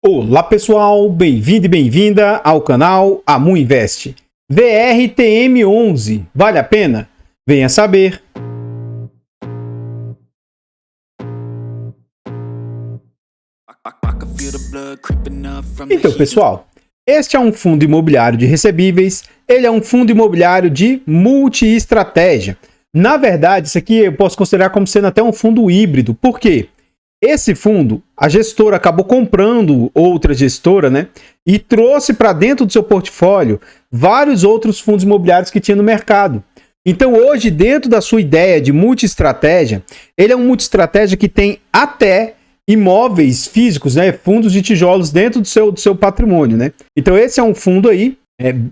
Olá pessoal, bem-vindo e bem-vinda ao canal Amu Invest. VRTM11, vale a pena? Venha saber. Então pessoal, este é um fundo imobiliário de recebíveis, ele é um fundo imobiliário de multi-estratégia. Na verdade, isso aqui eu posso considerar como sendo até um fundo híbrido. Por quê? Esse fundo, a gestora acabou comprando outra gestora, né? E trouxe para dentro do seu portfólio vários outros fundos imobiliários que tinha no mercado. Então hoje, dentro da sua ideia de multi-estratégia, ele é um multi-estratégia que tem até imóveis físicos, né? Fundos de tijolos dentro do seu patrimônio, né? Então esse é um fundo aí,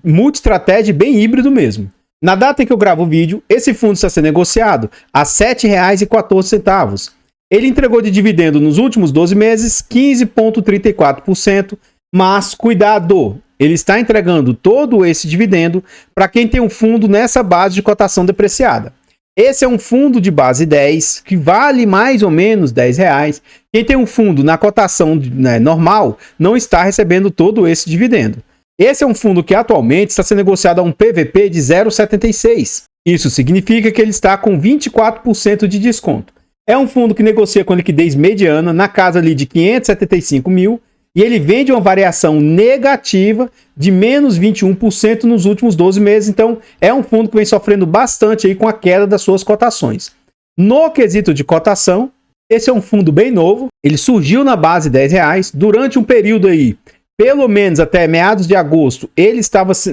multi-estratégia bem híbrido mesmo. Na data em que eu gravo o vídeo, esse fundo está sendo negociado a R$ 7,14. Ele entregou de dividendo nos últimos 12 meses 15,34%, mas cuidado, ele está entregando todo esse dividendo para quem tem um fundo nessa base de cotação depreciada. Esse é um fundo de base 10, que vale mais ou menos R$10. Quem tem um fundo na cotação normal não está recebendo todo esse dividendo. Esse é um fundo que atualmente está sendo negociado a um PVP de 0,76. Isso significa que ele está com 24% de desconto. É um fundo que negocia com liquidez mediana na casa ali de 575 mil e ele vende uma variação negativa de menos 21% nos últimos 12 meses. Então, é um fundo que vem sofrendo bastante aí com a queda das suas cotações. No quesito de cotação, esse é um fundo bem novo. Ele surgiu na base de R$10 durante um período aí, pelo menos até meados de agosto,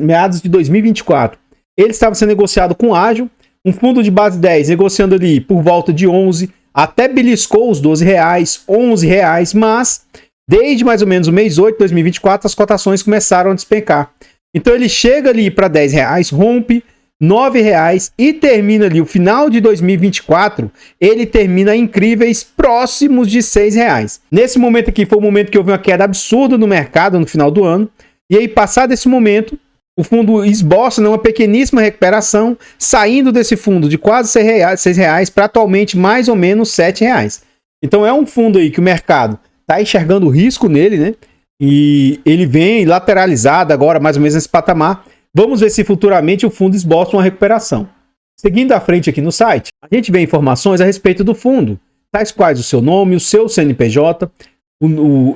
meados de 2024, ele estava sendo negociado com ágio. Um fundo de base 10 negociando ali por volta de 11, até beliscou os R$12, R$11, mas desde mais ou menos o mês 8 de 2024 as cotações começaram a despencar. Então ele chega ali para R$10, rompe R$9 e termina ali o final de 2024, ele termina incríveis próximos de R$6. Nesse momento aqui foi o momento que houve uma queda absurda no mercado no final do ano, e aí passado esse momento, o fundo esboça uma pequeníssima recuperação, saindo desse fundo de quase R$6 para atualmente mais ou menos R$7. Então é um fundo aí que o mercado está enxergando o risco nele, né? E ele vem lateralizado agora, mais ou menos nesse patamar. Vamos ver se futuramente o fundo esboça uma recuperação. Seguindo à frente aqui no site, a gente vê informações a respeito do fundo, tais quais o seu nome, o seu CNPJ.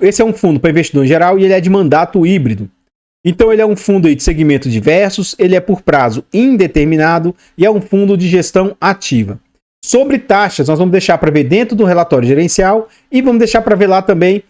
Esse é um fundo para investidor em geral e ele é de mandato híbrido. Então ele é um fundo aí de segmentos diversos, ele é por prazo indeterminado e é um fundo de gestão ativa. Sobre taxas, nós vamos deixar para ver dentro do relatório gerencial e vamos deixar para ver lá também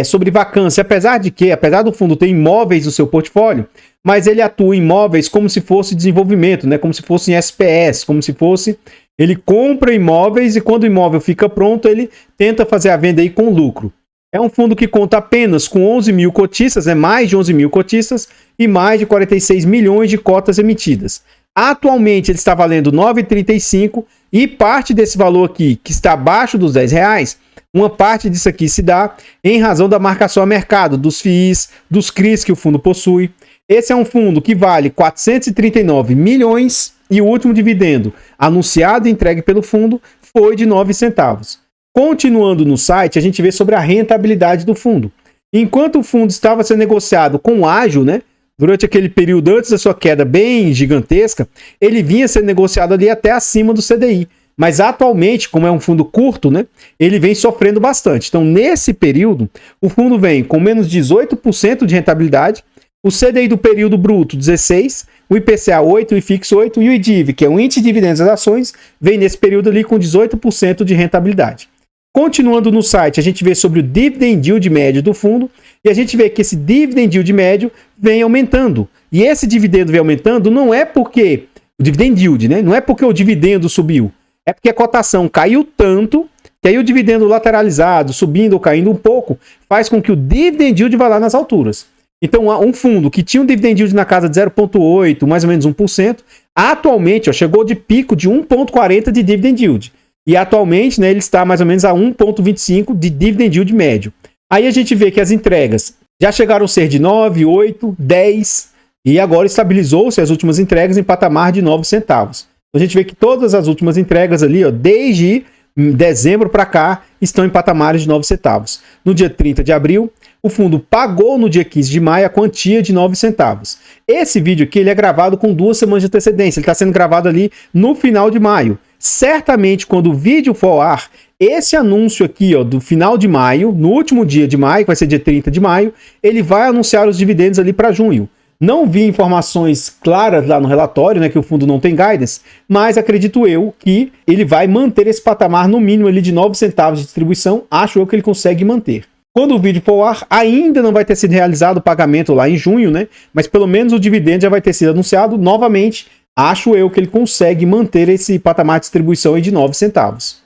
sobre vacância. Apesar do fundo ter imóveis no seu portfólio, mas ele atua em imóveis como se fosse desenvolvimento, né? Como se fosse em SPS, como se fosse... Ele compra imóveis e quando o imóvel fica pronto, ele tenta fazer a venda aí com lucro. É um fundo que conta apenas com 11 mil cotistas, mais de 11 mil cotistas e mais de 46 milhões de cotas emitidas. Atualmente ele está valendo R$ 9,35 e parte desse valor aqui, que está abaixo dos R$10, uma parte disso aqui se dá em razão da marcação a mercado, dos FIIs, dos CRIs que o fundo possui. Esse é um fundo que vale 439 milhões e o último dividendo anunciado e entregue pelo fundo foi de 9 centavos. Continuando no site, a gente vê sobre a rentabilidade do fundo. Enquanto o fundo estava sendo negociado com ágio, né, durante aquele período antes da sua queda bem gigantesca, ele vinha sendo negociado ali até acima do CDI. Mas atualmente, como é um fundo curto, né, ele vem sofrendo bastante. Então, nesse período, o fundo vem com menos 18% de rentabilidade, o CDI do período bruto 16%, o IPCA 8%, o IFIX 8% e o IDIV, que é o índice de dividendos das ações, vem nesse período ali com 18% de rentabilidade. Continuando no site, a gente vê sobre o dividend yield médio do fundo e a gente vê que esse dividend yield médio vem aumentando. E esse dividendo vem aumentando não é porque o dividend yield, né? Não é porque o dividendo subiu, é porque a cotação caiu tanto que aí o dividendo lateralizado, subindo ou caindo um pouco, faz com que o dividend yield vá lá nas alturas. Então, um fundo que tinha um dividend yield na casa de 0,8%, mais ou menos 1%, atualmente chegou de pico de 1,40% de dividend yield. E atualmente, né, ele está mais ou menos a 1,25 de dividend yield médio. Aí a gente vê que as entregas já chegaram a ser de 9, 8, 10 e agora estabilizou-se as últimas entregas em patamar de 9 centavos. A gente vê que todas as últimas entregas ali, desde dezembro para cá, estão em patamares de 9 centavos. No dia 30 de abril, o fundo pagou no dia 15 de maio a quantia de 9 centavos. Esse vídeo aqui ele é gravado com 2 semanas de antecedência, ele está sendo gravado ali no final de maio. Certamente, quando o vídeo for ao ar, esse anúncio aqui, ó, do final de maio, no último dia de maio, que vai ser dia 30 de maio, ele vai anunciar os dividendos ali para junho. Não vi informações claras lá no relatório, né, que o fundo não tem guidance, mas acredito eu que ele vai manter esse patamar no mínimo ali de 9 centavos de distribuição, acho eu que ele consegue manter. Quando o vídeo for ao ar, ainda não vai ter sido realizado o pagamento lá em junho, né, mas pelo menos o dividendo já vai ter sido anunciado novamente, acho eu que ele consegue manter esse patamar de distribuição aí de 9 centavos.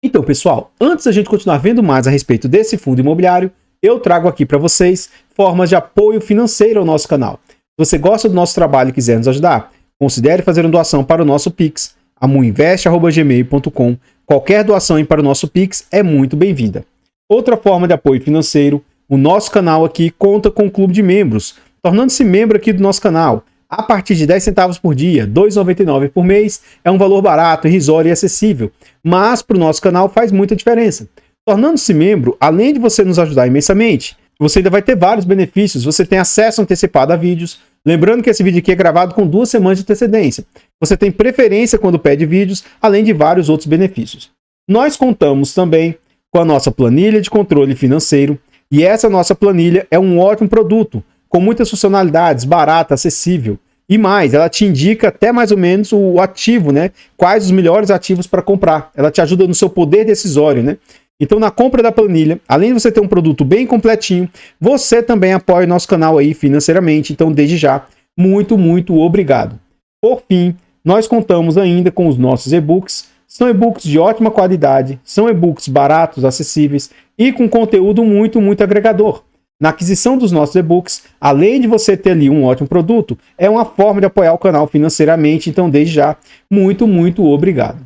Então, pessoal, antes da gente continuar vendo mais a respeito desse fundo imobiliário, eu trago aqui para vocês formas de apoio financeiro ao nosso canal. Se você gosta do nosso trabalho e quiser nos ajudar, considere fazer uma doação para o nosso Pix, amuinvest@gmail.com. Qualquer doação para o nosso Pix é muito bem-vinda. Outra forma de apoio financeiro, o nosso canal aqui conta com um clube de membros, tornando-se membro aqui do nosso canal. A partir de 10 centavos por dia, R$ 2,99 por mês, é um valor barato, irrisório e acessível, mas para o nosso canal faz muita diferença. Tornando-se membro, além de você nos ajudar imensamente, você ainda vai ter vários benefícios. Você tem acesso antecipado a vídeos. Lembrando que esse vídeo aqui é gravado com 2 semanas de antecedência. Você tem preferência quando pede vídeos, além de vários outros benefícios. Nós contamos também com a nossa planilha de controle financeiro. E essa nossa planilha é um ótimo produto, com muitas funcionalidades, barata, acessível. E mais, ela te indica até mais ou menos o ativo, né? Quais os melhores ativos para comprar. Ela te ajuda no seu poder decisório, né? Então, na compra da planilha, além de você ter um produto bem completinho, você também apoia o nosso canal aí financeiramente. Então, desde já, muito, muito obrigado. Por fim, nós contamos ainda com os nossos e-books. São e-books de ótima qualidade, são e-books baratos, acessíveis e com conteúdo muito, muito agregador. Na aquisição dos nossos e-books, além de você ter ali um ótimo produto, é uma forma de apoiar o canal financeiramente. Então, desde já, muito, muito obrigado.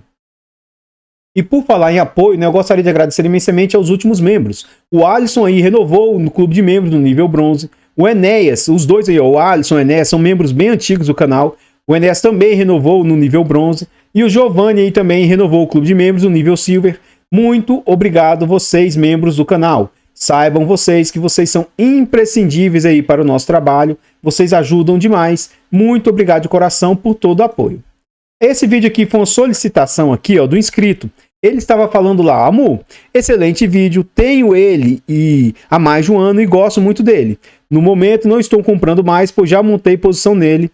E por falar em apoio, né, eu gostaria de agradecer imensamente aos últimos membros. O Alisson aí renovou no clube de membros no nível bronze. O Enéas, os dois aí, o Alisson e o Enéas, são membros bem antigos do canal. O Enéas também renovou no nível bronze. E o Giovanni aí também renovou o clube de membros no nível silver. Muito obrigado vocês, membros do canal. Saibam vocês que vocês são imprescindíveis aí para o nosso trabalho. Vocês ajudam demais. Muito obrigado de coração por todo o apoio. Esse vídeo aqui foi uma solicitação aqui, ó, do inscrito. Ele estava falando lá, Amu, excelente vídeo, tenho ele há mais de um ano e gosto muito dele. No momento não estou comprando mais, pois já montei posição nele,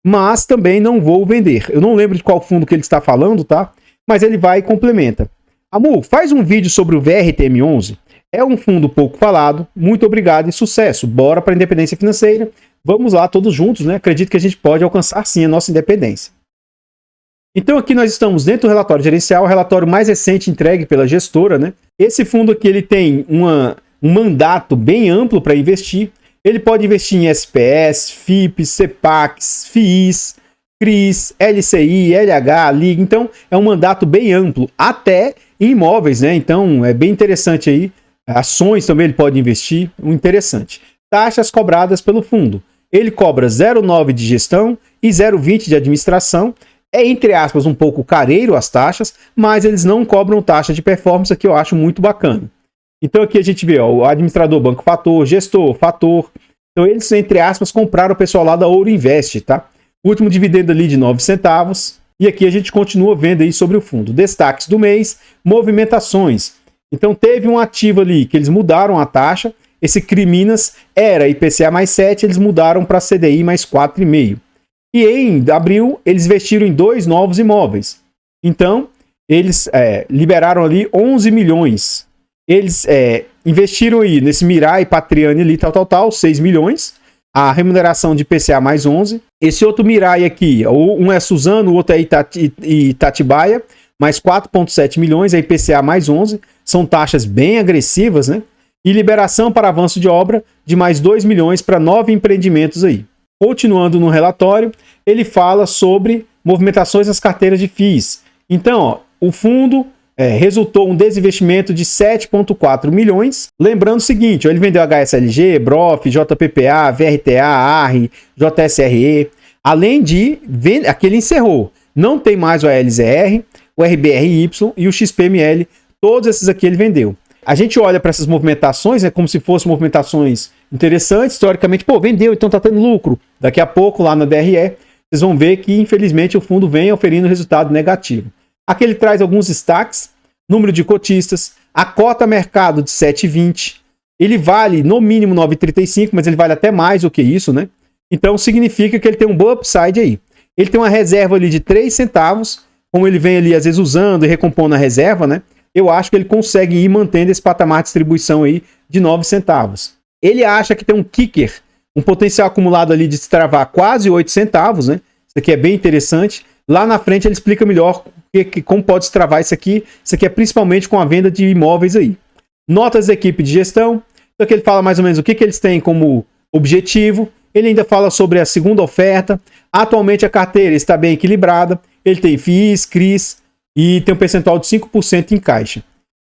mas também não vou vender. Eu não lembro de qual fundo que ele está falando, tá? Mas ele vai e complementa. Amu, faz um vídeo sobre o VRTM11. É um fundo pouco falado. Muito obrigado e sucesso. Bora para a independência financeira. Vamos lá todos juntos, né? Acredito que a gente pode alcançar sim a nossa independência. Então aqui nós estamos dentro do relatório gerencial, o relatório mais recente entregue pela gestora, né? Esse fundo aqui ele tem um mandato bem amplo para investir. Ele pode investir em SPS, FIPs, CEPACs, FIIs, CRIs, LCI, LH, LIG. Então é um mandato bem amplo, até em imóveis, né? Então é bem interessante aí. Ações também ele pode investir, interessante. Taxas cobradas pelo fundo. Ele cobra 0,9 de gestão e 0,20 de administração. É, entre aspas, um pouco careiro as taxas, mas eles não cobram taxa de performance, que eu acho muito bacana. Então aqui a gente vê, ó, o administrador Banco Fator, gestor Fator. Então eles, entre aspas, compraram o pessoal lá da Ouro Invest, tá? O último dividendo ali de 9 centavos. E aqui a gente continua vendo aí sobre o fundo. Destaques do mês, movimentações. Então teve um ativo ali que eles mudaram a taxa. Esse CRI Minas era IPCA mais 7, eles mudaram para CDI mais 4,5. E em abril, eles investiram em 2 novos imóveis. Então, eles liberaram ali 11 milhões. Eles investiram aí nesse Mirai, Patriani ali, tal, 6 milhões. A remuneração de IPCA mais 11. Esse outro Mirai aqui, um é Suzano, o outro é Itatibaia, mais 4,7 milhões, a IPCA mais 11. São taxas bem agressivas, né? E liberação para avanço de obra de mais 2 milhões para 9 empreendimentos aí. Continuando no relatório, ele fala sobre movimentações nas carteiras de FIIs. Então, ó, o fundo resultou um desinvestimento de 7,4 milhões. Lembrando o seguinte, ó, ele vendeu HSLG, BROF, JPPA, VRTA, ARRI, JSRE. Além de, aqui ele encerrou. Não tem mais o ALZR, o RBRY e o XPML. Todos esses aqui ele vendeu. A gente olha para essas movimentações, é como se fossem movimentações interessantes, teoricamente, pô, vendeu, então tá tendo lucro. Daqui a pouco, lá na DRE, vocês vão ver que, infelizmente, o fundo vem oferindo resultado negativo. Aqui ele traz alguns destaques, número de cotistas, a cota mercado de 7,20, ele vale no mínimo 9,35, mas ele vale até mais do que isso, né? Então significa que ele tem um bom upside aí. Ele tem uma reserva ali de 3 centavos, como ele vem ali às vezes usando e recompondo a reserva, né? Eu acho que ele consegue ir mantendo esse patamar de distribuição aí de 9 centavos. Ele acha que tem um kicker, um potencial acumulado ali de destravar quase 8 centavos, né? Isso aqui é bem interessante. Lá na frente ele explica melhor como pode destravar isso aqui. Isso aqui é principalmente com a venda de imóveis aí. Notas da equipe de gestão. Então aqui ele fala mais ou menos o que eles têm como objetivo. Ele ainda fala sobre a segunda oferta. Atualmente a carteira está bem equilibrada. Ele tem FIIs, CRIs e tem um percentual de 5% em caixa.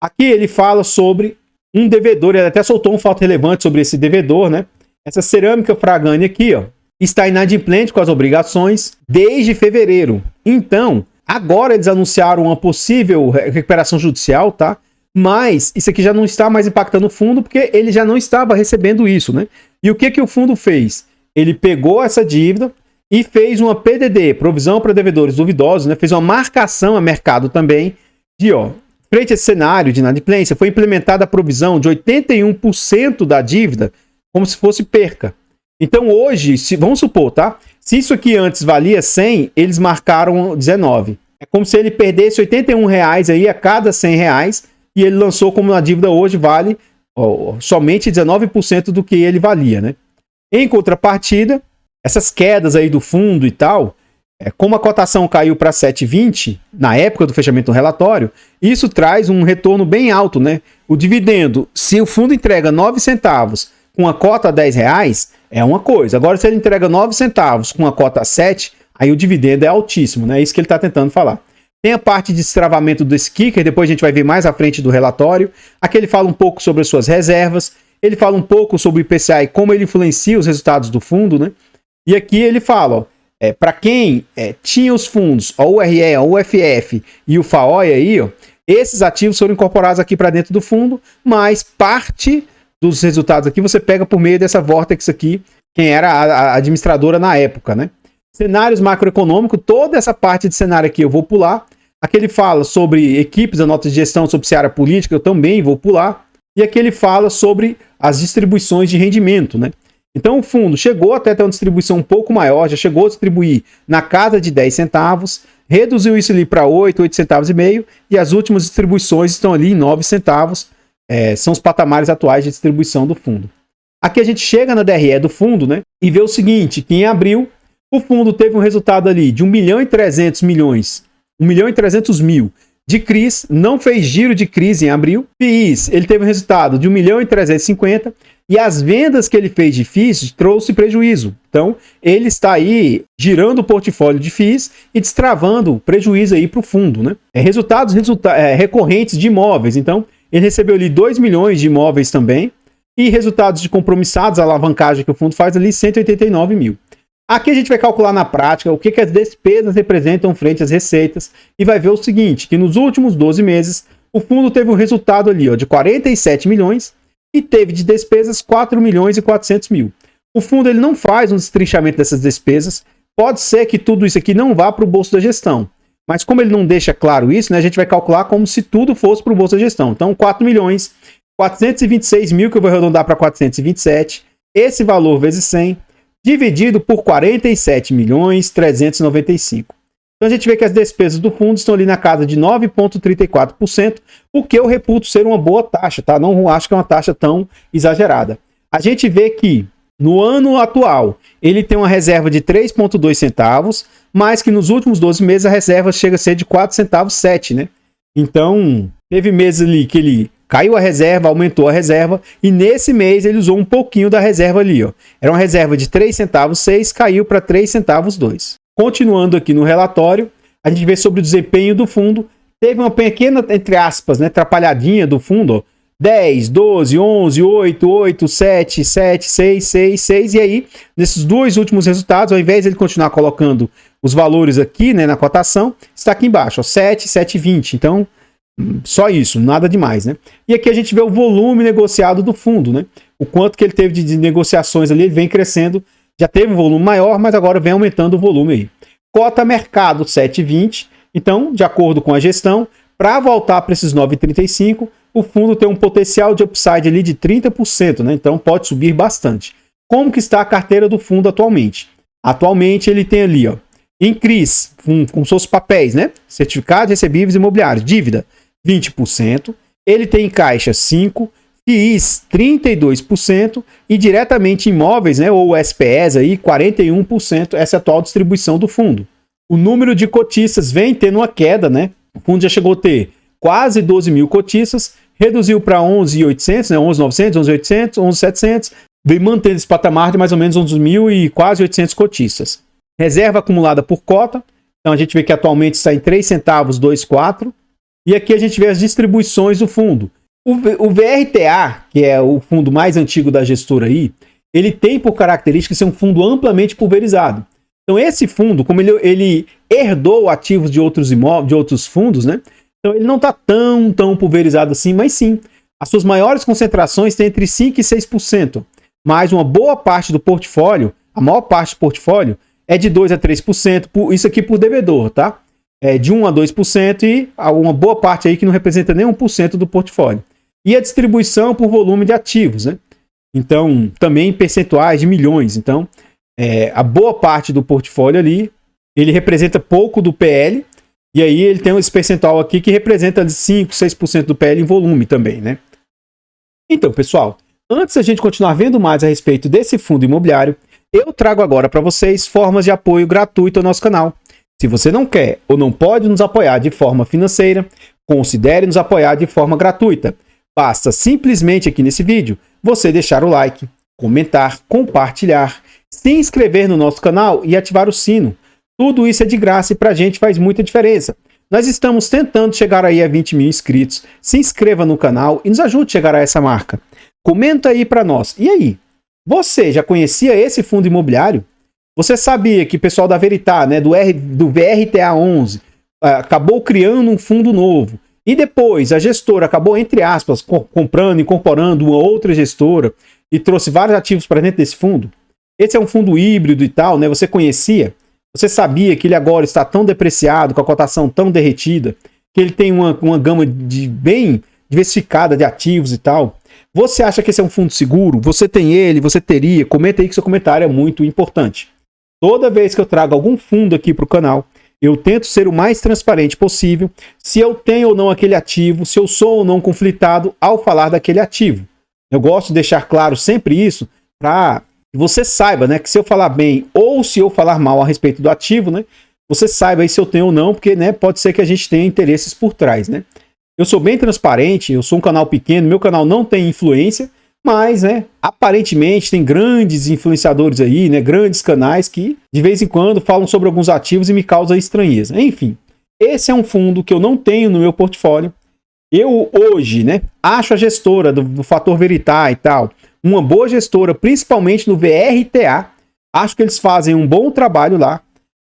Aqui ele fala sobre um devedor. Ele até soltou um fato relevante sobre esse devedor, né? Essa cerâmica Fragani aqui, ó, está inadimplente com as obrigações desde fevereiro. Então, agora eles anunciaram uma possível recuperação judicial, tá? Mas isso aqui já não está mais impactando o fundo porque ele já não estava recebendo isso, né? E o que o fundo fez? Ele pegou essa dívida e fez uma PDD, provisão para devedores duvidosos, né? Fez uma marcação a mercado também de, ó, frente a esse cenário de inadimplência, foi implementada a provisão de 81% da dívida como se fosse perca. Então hoje, vamos supor, tá? Se isso aqui antes valia 100, eles marcaram 19. É como se ele perdesse R$81 aí a cada R$100 e ele lançou como a dívida hoje vale somente 19% do que ele valia, né? Em contrapartida, essas quedas aí do fundo e tal, como a cotação caiu para 7,20 na época do fechamento do relatório, isso traz um retorno bem alto, né? O dividendo, se o fundo entrega 9 centavos com a cota a R$10, é uma coisa. Agora, se ele entrega 9 centavos com a cota a 7, aí o dividendo é altíssimo, né? É isso que ele está tentando falar. Tem a parte de destravamento desse kicker, depois a gente vai ver mais à frente do relatório. Aqui ele fala um pouco sobre as suas reservas, ele fala um pouco sobre o IPCA e como ele influencia os resultados do fundo, né? E aqui ele fala, para quem tinha os fundos, a URE, a UFF e o FAOI aí, ó, esses ativos foram incorporados aqui para dentro do fundo, mas parte dos resultados aqui você pega por meio dessa Vortex aqui, quem era a administradora na época, né? Cenários macroeconômicos, toda essa parte de cenário aqui eu vou pular. Aqui ele fala sobre equipes, a nota de gestão sobre seara política, eu também vou pular. E aqui ele fala sobre as distribuições de rendimento, né? Então o fundo chegou até ter uma distribuição um pouco maior, já chegou a distribuir na casa de 10 centavos, reduziu isso ali para 8 centavos e meio, e as últimas distribuições estão ali em 9 centavos, são os patamares atuais de distribuição do fundo. Aqui a gente chega na DRE do fundo, né, e vê o seguinte, que em abril o fundo teve um resultado ali de 1.300 mil de CRIs, não fez giro de CRIs em abril. FIIs, ele teve um resultado de 1.350.000 e as vendas que ele fez de FIIs trouxe prejuízo. Então, ele está aí girando o portfólio de FIIs e destravando prejuízo aí para o fundo, né? Resultados recorrentes de imóveis. Então, ele recebeu ali 2 milhões de imóveis também e resultados de compromissados, a alavancagem que o fundo faz ali, 189 mil. Aqui a gente vai calcular na prática o que as despesas representam frente às receitas e vai ver o seguinte, que nos últimos 12 meses o fundo teve um resultado ali, ó, de 47 milhões e teve de despesas 4 milhões e 400 mil. O fundo ele não faz um destrinchamento dessas despesas, pode ser que tudo isso aqui não vá para o bolso da gestão, mas como ele não deixa claro isso, né, a gente vai calcular como se tudo fosse para o bolso da gestão. Então 4 milhões, 426 mil que eu vou arredondar para 427, esse valor vezes 100, dividido por 47.395. Então a gente vê que as despesas do fundo estão ali na casa de 9,34%, o que eu reputo ser uma boa taxa, tá? Não acho que é uma taxa tão exagerada. A gente vê que no ano atual ele tem uma reserva de 3,2 centavos, mas que nos últimos 12 meses a reserva chega a ser de 4,7 centavos, né? Então teve meses ali que ele caiu a reserva, aumentou a reserva, e nesse mês ele usou um pouquinho da reserva ali, ó. Era uma reserva de 3,6 centavos, caiu para 3,2 centavos. Continuando aqui no relatório, a gente vê sobre o desempenho do fundo. Teve uma pequena, entre aspas, né, atrapalhadinha do fundo, ó. 10, 12, 11, 8, 8, 7, 7, 6, 6, 6, e aí, nesses dois últimos resultados, ao invés de ele continuar colocando os valores aqui, né, na cotação, está aqui embaixo, ó, 7, 7,20. Então, Só isso, nada demais, né? E aqui a gente vê o volume negociado do fundo, né? O quanto que ele teve de negociações ali, ele vem crescendo, já teve um volume maior, mas agora vem aumentando o volume aí. Cota mercado 7,20, então, de acordo com a gestão, para voltar para esses 9,35, o fundo tem um potencial de upside ali de 30%, né? Então pode subir bastante. Como que está a carteira do fundo atualmente? Atualmente ele tem ali, ó, em CRIs, com seus papéis, né? Certificados recebíveis imobiliários, dívida 20%, ele tem em caixa 5%, FIIs 32% e diretamente imóveis, né, ou SPS aí 41%, essa é a atual distribuição do fundo. O número de cotistas vem tendo uma queda, né? O fundo já chegou a ter quase 12 mil cotistas, reduziu para 11.800, né, 11.900, 11.800, 11.700, vem mantendo esse patamar de mais ou menos 11.000 e quase 800 cotistas. Reserva acumulada por cota, então a gente vê que atualmente está em 3 centavos 2,4, e aqui a gente vê as distribuições do fundo. O VRTA, que é o fundo mais antigo da gestora aí, ele tem por característica ser um fundo amplamente pulverizado. Então esse fundo, como ele herdou ativos de outros imóveis, de outros fundos, né? Então ele não está tão pulverizado assim, mas sim, as suas maiores concentrações têm entre 5% e 6%, mas uma boa parte do portfólio, a maior parte do portfólio, é de 2% a 3%, isso aqui por devedor, tá? É de 1% a 2% e uma boa parte aí que não representa nem 1% do portfólio. E a distribuição por volume de ativos, né? Então, também em percentuais de milhões. Então, a boa parte do portfólio ali, ele representa pouco do PL, e aí ele tem esse percentual aqui que representa 5%, 6% do PL em volume também, né? Então, pessoal, antes da gente continuar vendo mais a respeito desse fundo imobiliário, eu trago agora para vocês formas de apoio gratuito ao nosso canal. Se você não quer ou não pode nos apoiar de forma financeira, considere nos apoiar de forma gratuita. Basta simplesmente aqui nesse vídeo você deixar o like, comentar, compartilhar, se inscrever no nosso canal e ativar o sino. Tudo isso é de graça e pra gente faz muita diferença. Nós estamos tentando chegar aí a 20 mil inscritos. Se inscreva no canal e nos ajude a chegar a essa marca. Comenta aí pra nós. E aí? Você já conhecia esse fundo imobiliário? Você sabia que o pessoal da Veritá, né, do VRTA 11, acabou criando um fundo novo? E depois a gestora acabou, entre aspas, comprando, incorporando uma outra gestora e trouxe vários ativos para dentro desse fundo? Esse é um fundo híbrido e tal, né? Você conhecia? Você sabia que ele agora está tão depreciado, com a cotação tão derretida, que ele tem uma gama bem diversificada de ativos e tal? Você acha que esse é um fundo seguro? Você tem ele? Você teria? Comenta aí que seu comentário é muito importante. Toda vez que eu trago algum fundo aqui para o canal, eu tento ser o mais transparente possível, se eu tenho ou não aquele ativo, se eu sou ou não conflitado ao falar daquele ativo. Eu gosto de deixar claro sempre isso para que você saiba, né, que se eu falar bem ou se eu falar mal a respeito do ativo, né, você saiba aí se eu tenho ou não, porque, né, pode ser que a gente tenha interesses por trás, né. Eu sou bem transparente, eu sou um canal pequeno, meu canal não tem influência, mas, né, aparentemente tem grandes influenciadores aí, né, grandes canais que de vez em quando falam sobre alguns ativos e me causam estranheza. Enfim, esse é um fundo que eu não tenho no meu portfólio. Eu hoje, né, acho a gestora do Fator Veritá e tal uma boa gestora, principalmente no VRTA. Acho que eles fazem um bom trabalho lá.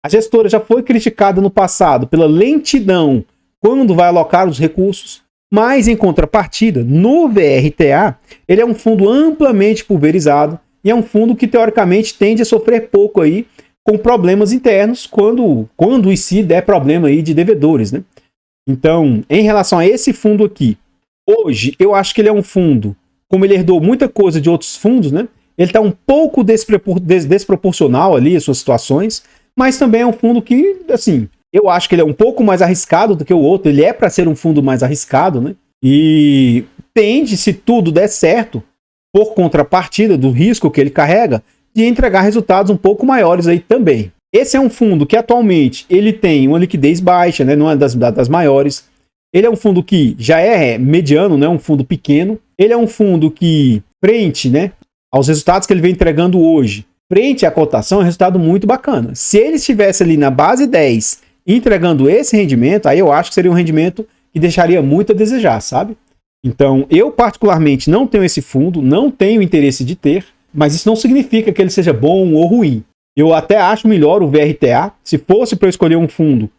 A gestora já foi criticada no passado pela lentidão quando vai alocar os recursos. Mas, em contrapartida, no VRTA, ele é um fundo amplamente pulverizado e é um fundo que, teoricamente, tende a sofrer pouco aí com problemas internos quando e se der problema aí de devedores, né? Então, em relação a esse fundo aqui, hoje, eu acho que ele é um fundo, como ele herdou muita coisa de outros fundos, né? Ele está um pouco desproporcional ali, as suas situações, mas também é um fundo que, assim, eu acho que ele é um pouco mais arriscado do que o outro. Ele é para ser um fundo mais arriscado, né? E tende, se tudo der certo, por contrapartida do risco que ele carrega, de entregar resultados um pouco maiores aí também. Esse é um fundo que atualmente ele tem uma liquidez baixa, né? Não é das maiores. Ele é um fundo que já é mediano, né? Um fundo pequeno. Ele é um fundo que, frente, né, aos resultados que ele vem entregando hoje, frente à cotação, é um resultado muito bacana. Se ele estivesse ali na base 10 entregando esse rendimento, aí eu acho que seria um rendimento que deixaria muito a desejar, sabe? Então, eu particularmente não tenho esse fundo, não tenho interesse de ter, mas isso não significa que ele seja bom ou ruim. Eu até acho melhor o VRTA. Se fosse para eu escolher um fundo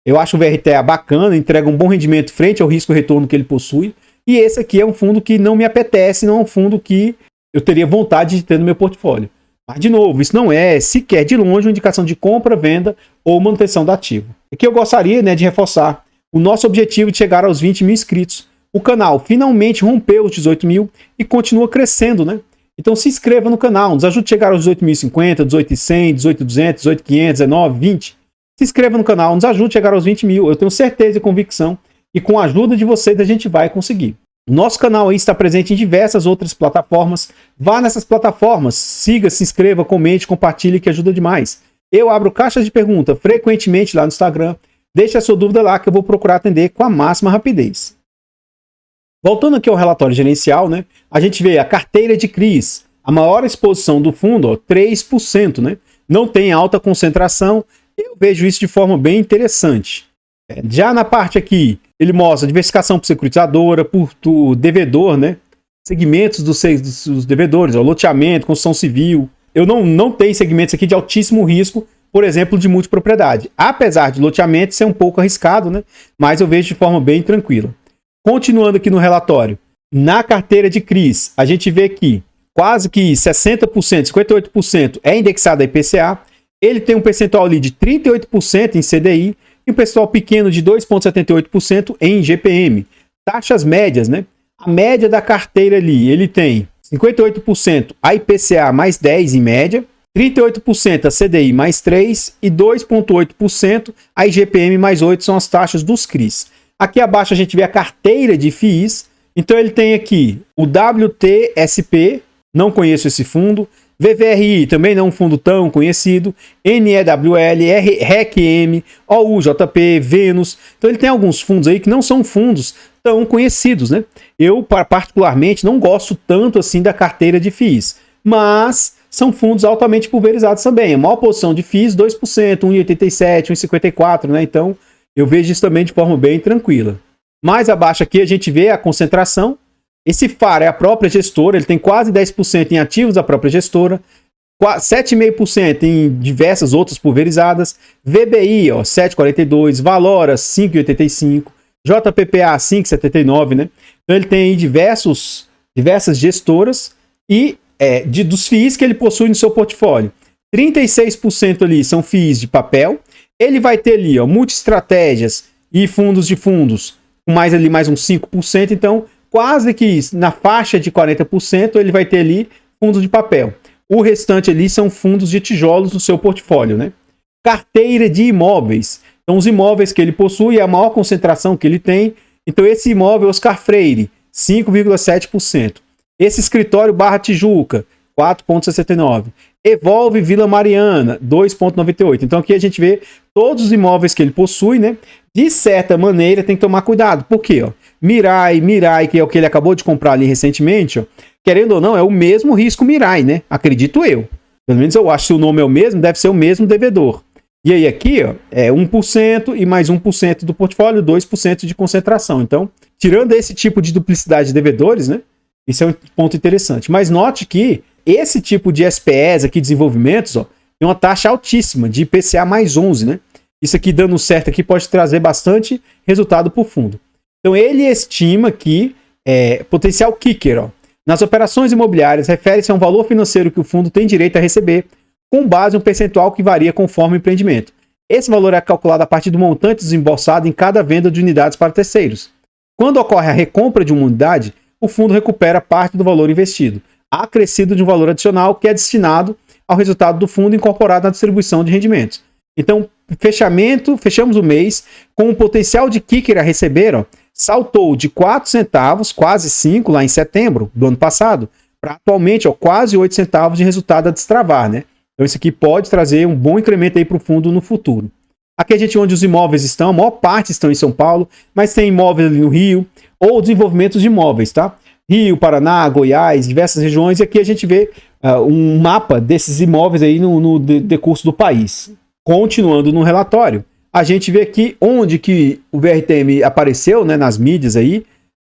Eu acho o VRTA bacana, entrega um bom rendimento frente ao risco-retorno que ele possui. E esse aqui é um fundo que não me apetece, não é um fundo que eu teria vontade de ter no meu portfólio. Mas, de novo, isso não é sequer de longe uma indicação de compra, venda ou manutenção do ativo. Aqui eu gostaria, né, de reforçar o nosso objetivo de chegar aos 20 mil inscritos. O canal finalmente rompeu os 18 mil e continua crescendo, né? Então se inscreva no canal, nos ajude a chegar aos 18.050, 18.100, 18.200, 18.500, 19, 20. Se inscreva no canal, nos ajude a chegar aos 20 mil. Eu tenho certeza e convicção que com a ajuda de vocês a gente vai conseguir. O nosso canal aí está presente em diversas outras plataformas. Vá nessas plataformas, siga, se inscreva, comente, compartilhe, que ajuda demais. Eu abro caixas de pergunta frequentemente lá no Instagram. Deixe a sua dúvida lá que eu vou procurar atender com a máxima rapidez. Voltando aqui ao relatório gerencial, né? A gente vê a carteira de CRIs, a maior exposição do fundo, ó, 3%, né? Não tem alta concentração. Eu vejo isso de forma bem interessante. Já na parte aqui, ele mostra diversificação por securitizadora, por devedor, né? Segmentos dos devedores, ó, loteamento, construção civil. Eu não tenho segmentos aqui de altíssimo risco, por exemplo, de multipropriedade. Apesar de loteamento ser um pouco arriscado, né? Mas eu vejo de forma bem tranquila. Continuando aqui no relatório, na carteira de CRIs, a gente vê que quase que 60%, 58% é indexado a IPCA. Ele tem um percentual ali de 38% em CDI e um percentual pequeno de 2,78% em GPM. Taxas médias, né? A média da carteira ali, ele tem 58% a IPCA mais 10 em média, 38% a CDI mais 3 e 2,8% a IGPM mais 8 são as taxas dos CRIs. Aqui abaixo a gente vê a carteira de FIIs. Então ele tem aqui o WTSP, não conheço esse fundo. VVRI, também não é um fundo tão conhecido. NEWL, RECM, OUJP, Venus. Então ele tem alguns fundos aí que não são fundos tão conhecidos, né? Eu, particularmente, não gosto tanto assim da carteira de FIIs. Mas são fundos altamente pulverizados também. A maior posição de FIIs, 2%, 1,87%, 1,54%, né? Então eu vejo isso também de forma bem tranquila. Mais abaixo aqui a gente vê a concentração. Esse FAR é a própria gestora, ele tem quase 10% em ativos da própria gestora, 7,5% em diversas outras pulverizadas, VBI, ó, 7,42%, Valora, 5,85%, JPPA, 5,79%, né? Então ele tem diversas gestoras e dos FIIs que ele possui no seu portfólio. 36% ali são FIIs de papel. Ele vai ter ali, ó, multi-estratégias e fundos de fundos, com mais uns 5%, então quase que na faixa de 40% ele vai ter ali fundos de papel. O restante ali são fundos de tijolos no seu portfólio, né? Carteira de imóveis. Então os imóveis que ele possui é a maior concentração que ele tem. Então esse imóvel Oscar Freire, 5,7%. Esse escritório Barra Tijuca, 4,69%. Evolve Vila Mariana, 2,98%. Então aqui a gente vê todos os imóveis que ele possui, né? De certa maneira tem que tomar cuidado. Por quê? Ó? Mirai, que é o que ele acabou de comprar ali recentemente, ó, querendo ou não, é o mesmo risco Mirai, né? Acredito eu. Pelo menos eu acho que se o nome é o mesmo, deve ser o mesmo devedor. E aí aqui, ó, é 1% e mais 1% do portfólio, 2% de concentração. Então, tirando esse tipo de duplicidade de devedores, né? Isso é um ponto interessante. Mas note que esse tipo de SPS aqui, desenvolvimentos, ó, tem uma taxa altíssima de IPCA mais 11, né? Isso aqui dando certo aqui pode trazer bastante resultado para o fundo. Então ele estima que potencial kicker, ó, nas operações imobiliárias refere-se a um valor financeiro que o fundo tem direito a receber com base em um percentual que varia conforme o empreendimento. Esse valor é calculado a partir do montante desembolsado em cada venda de unidades para terceiros. Quando ocorre a recompra de uma unidade, o fundo recupera parte do valor investido, acrescido de um valor adicional que é destinado ao resultado do fundo incorporado na distribuição de rendimentos. Então, fechamos o mês com um potencial de kicker a receber, ó, saltou de 4 centavos, quase 5 lá em setembro do ano passado, para atualmente, ó, quase 8 centavos de resultado a destravar, né? Então isso aqui pode trazer um bom incremento aí para o fundo no futuro. Aqui a gente onde os imóveis estão, a maior parte estão em São Paulo, mas tem imóveis ali no Rio, ou desenvolvimentos de imóveis, tá? Rio, Paraná, Goiás, diversas regiões, e aqui a gente vê um mapa desses imóveis aí no decurso do país. Continuando no relatório, a gente vê aqui onde que o VRTM apareceu, né, nas mídias aí,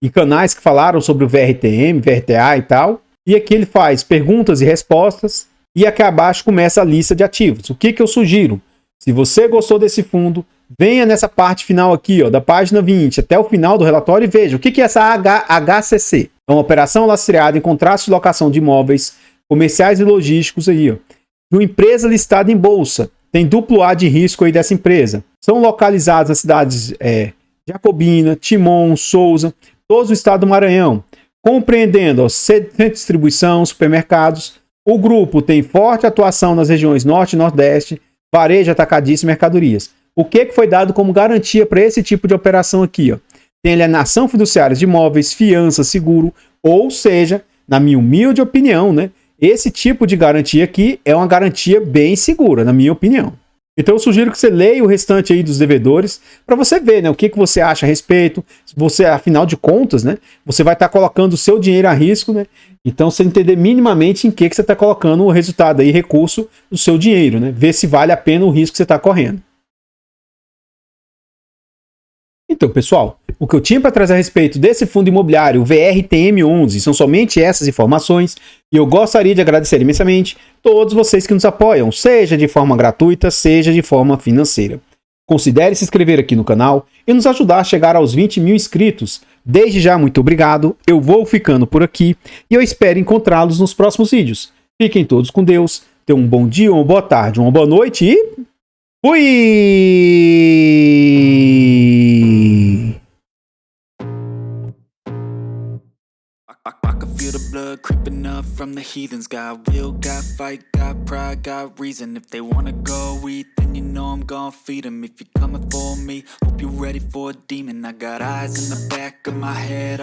em canais que falaram sobre o VRTM, VRTA e tal. E aqui ele faz perguntas e respostas, e aqui abaixo começa a lista de ativos. O que eu sugiro? Se você gostou desse fundo, venha nessa parte final aqui, ó, da página 20 até o final do relatório e veja o que é essa HCC. É uma operação lastreada em contratos de locação de imóveis comerciais e logísticos aí, ó, de uma empresa listada em bolsa. Tem duplo A de risco aí dessa empresa. São localizadas nas cidades Jacobina, Timon, Souza, todo o estado do Maranhão, compreendendo centro de distribuição, supermercados. O grupo tem forte atuação nas regiões Norte e Nordeste, varejo, atacadista e mercadorias. O que foi dado como garantia para esse tipo de operação aqui? Ó? Tem alienação fiduciária de imóveis, fiança, seguro, ou seja, na minha humilde opinião, né, esse tipo de garantia aqui é uma garantia bem segura, na minha opinião. Então eu sugiro que você leia o restante aí dos devedores para você ver, né, o que você acha a respeito. Você, afinal de contas, né, você vai estar colocando o seu dinheiro a risco, né? Então você entender minimamente em que você está colocando o resultado aí, recurso do seu dinheiro, né? Ver se vale a pena o risco que você está correndo. Então, pessoal, o que eu tinha para trazer a respeito desse fundo imobiliário, o VRTM11, são somente essas informações e eu gostaria de agradecer imensamente todos vocês que nos apoiam, seja de forma gratuita, seja de forma financeira. Considere se inscrever aqui no canal e nos ajudar a chegar aos 20 mil inscritos. Desde já, muito obrigado, eu vou ficando por aqui e eu espero encontrá-los nos próximos vídeos. Fiquem todos com Deus, tenham um bom dia, uma boa tarde, uma boa noite e... fui! I can feel the blood creeping up from the heathens. Got will, got fight, got pride, got reason. If they wanna go eat, then you know I'm gonna feed them. If you're coming for me, hope you're ready for a demon. I got eyes in the back of my head.